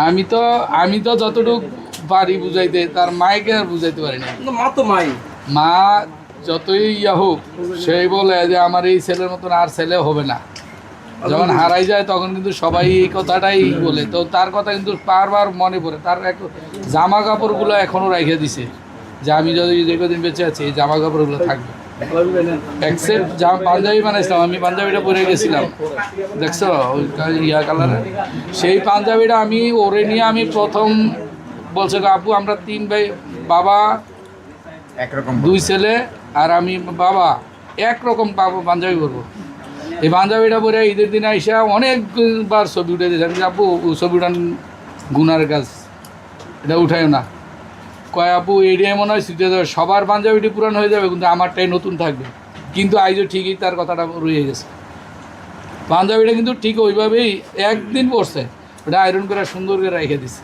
আমি তো যতটুকু পারি বুঝাইতে, তার মাইকে আর বুঝাইতে পারি না। মা তো মাই, মা যতই ইয়া হোক, সেই বলে যে আমার এই ছেলের মতন আর ছেলে হবে না। যখন হারাই যায় তখন কিন্তু সবাই এই কথাটাই বলে। তো তার কথা কিন্তু বারবার মনে পড়ে। তার এক জামা কাপড়গুলো এখনও রেখে দিছে, যে আমি যদি যে কদিন বেঁচে আছি এই জামা কাপড়গুলো থাকবে। এক্সেপ্ট পাঞ্জাবি বানাইছিলাম, আমি পাঞ্জাবিটা পরে গেছিলাম, দেখছো ওই ইয়া কালারের সেই পাঞ্জাবিটা। আমি ওরে নিয়ে আমি প্রথম বলছে, আপু আমরা 3 ভাই, বাবা একরকম 2 ছেলে আর আমি, বাবা একরকম পাঞ্জাবি পরবো। এই পাঞ্জাবিটা পরে ঈদের দিনে আইসা অনেকবার ছবি উঠে দিয়েছে। আমি আপু ছবি উঠান গুনার কাজ, এটা উঠাইও না। কয় আপু এইটাই মনে হয় শিখতে যাবে, সবার পাঞ্জাবিটি পুরান হয়ে যাবে কিন্তু আমারটাই নতুন থাকবে। কিন্তু আইজও ঠিকই তার কথাটা রয়ে গেছে। পাঞ্জাবিটা কিন্তু ঠিক ওইভাবেই একদিন পরছে, ওটা আয়রন করে সুন্দর করে রেখে দিছে।